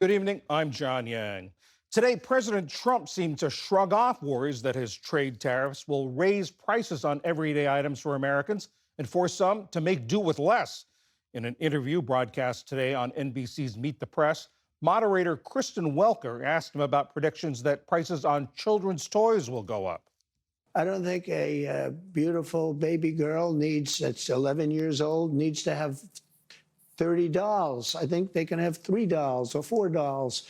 Good evening. I'm John Yang. Today, President Trump seemed to shrug off worries that his trade tariffs will raise prices on everyday items for Americans and force some to make do with less. In an interview broadcast today on NBC's Meet the Press, moderator Kristen Welker asked him about predictions that prices on children's toys will go up. I don't think a beautiful baby girl that's 11 years old needs to have 30 dolls. I think they can have 3 dolls or 4 dolls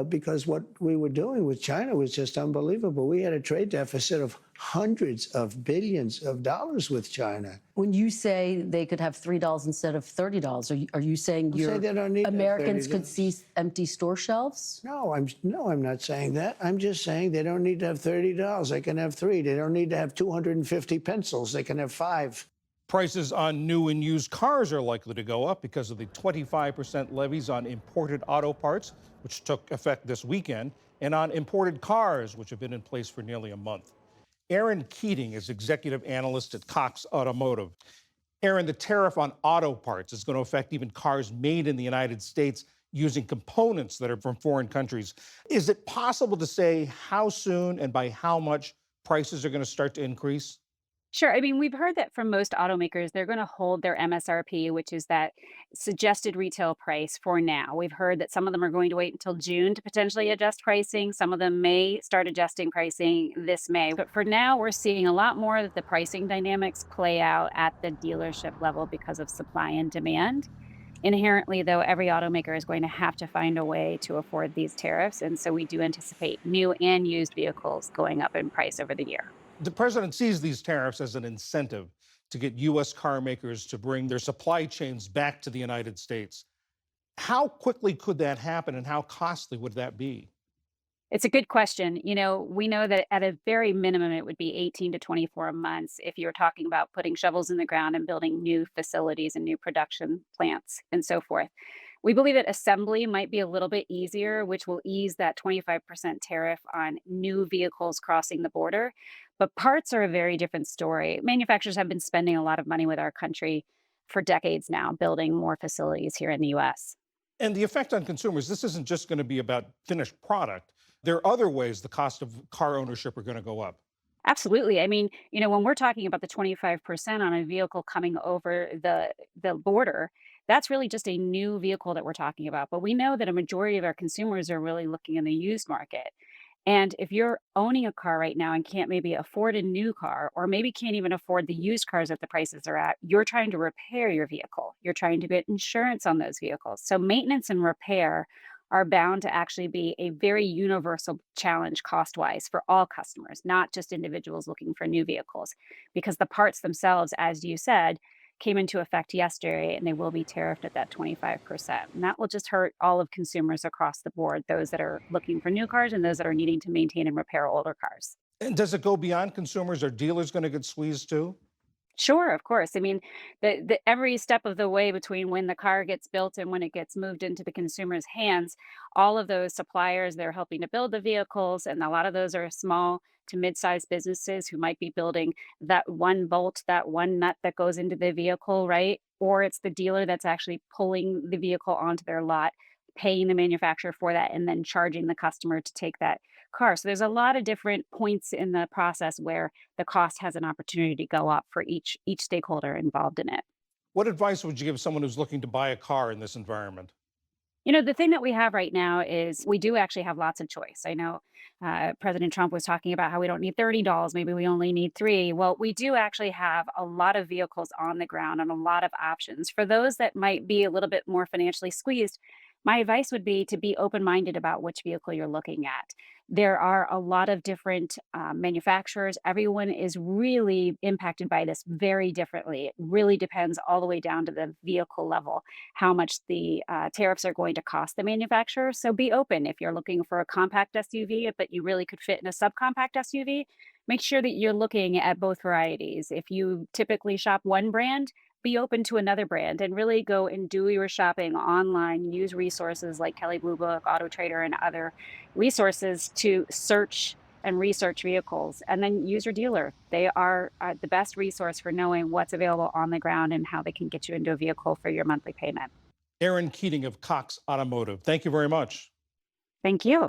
because what we were doing with China was just unbelievable. We had a trade deficit of hundreds of billions of dollars with China. When you say they could have $3 instead of $30, are you saying I'm saying they don't need to have Americans could $30. see empty store shelves? No, I'm not saying that. I'm just saying they don't need to have 30 dolls. They can have three. They don't need to have 250 pencils. They can have five. Prices on new and used cars are likely to go up because of the 25% levies on imported auto parts, which took effect this weekend, and on imported cars, which have been in place for nearly a month. Aaron Keating is executive analyst at Cox Automotive. Aaron, the tariff on auto parts is going to affect even cars made in the United States using components that are from foreign countries. Is it possible to say how soon and by how much prices are going to start to increase? Sure. I mean, we've heard that from most automakers, they're going to hold their MSRP, which is that suggested retail price for now. We've heard that some of them are going to wait until June to potentially adjust pricing. Some of them may start adjusting pricing this May. But for now, we're seeing a lot more that the pricing dynamics play out at the dealership level because of supply and demand. Inherently, though, every automaker is going to have to find a way to afford these tariffs. And so we do anticipate new and used vehicles going up in price over the year. The president sees these tariffs as an incentive to get U.S. car makers to bring their supply chains back to the United States. How quickly could that happen and how costly would that be? It's a good question. We know that at a very minimum, it would be 18 to 24 months if you're talking about putting shovels in the ground and building new facilities and new production plants and so forth. We believe that assembly might be a little bit easier, which will ease that 25% tariff on new vehicles crossing the border. But parts are a very different story. Manufacturers have been spending a lot of money with our country for decades now, building more facilities here in the US. And the effect on consumers, this isn't just going to be about finished product. There are other ways the cost of car ownership are going to go up. Absolutely. I mean, when we're talking about the 25% on a vehicle coming over the border, that's really just a new vehicle that we're talking about. But we know that a majority of our consumers are really looking in the used market. And if you're owning a car right now and can't maybe afford a new car, or maybe can't even afford the used cars at the prices they're at, you're trying to repair your vehicle. You're trying to get insurance on those vehicles. So maintenance and repair are bound to actually be a very universal challenge cost wise for all customers, not just individuals looking for new vehicles, because the parts themselves, as you said, came into effect yesterday and they will be tariffed at that 25%. And that will just hurt all of consumers across the board, those that are looking for new cars and those that are needing to maintain and repair older cars. And does it go beyond consumers? Are dealers going to get squeezed too? Sure, of course. I mean, the every step of the way between when the car gets built and when it gets moved into the consumer's hands, all of those suppliers, they're helping to build the vehicles, and a lot of those are small to mid-sized businesses who might be building that one bolt, that one nut that goes into the vehicle, right? Or it's the dealer that's actually pulling the vehicle onto their lot, paying the manufacturer for that, and then charging the customer to take that car. So there's a lot of different points in the process where the cost has an opportunity to go up for each stakeholder involved in it. What advice would you give someone who's looking to buy a car in this environment? The thing that we have right now is we do actually have lots of choice. I know President Trump was talking about how we don't need $30, maybe we only need three. Well, we do actually have a lot of vehicles on the ground and a lot of options. For those that might be a little bit more financially squeezed, my advice would be to be open minded about which vehicle you're looking at. There are a lot of different manufacturers. Everyone is really impacted by this very differently. It really depends all the way down to the vehicle level how much the tariffs are going to cost the manufacturer. So be open. If you're looking for a compact SUV, but you really could fit in a subcompact SUV, make sure that you're looking at both varieties. If you typically shop one brand, be open to another brand and really go and do your shopping online. Use resources like Kelley Blue Book, Auto Trader, and other resources to search and research vehicles. And then use your dealer. They are the best resource for knowing what's available on the ground and how they can get you into a vehicle for your monthly payment. Erin Keating of Cox Automotive. Thank you very much. Thank you.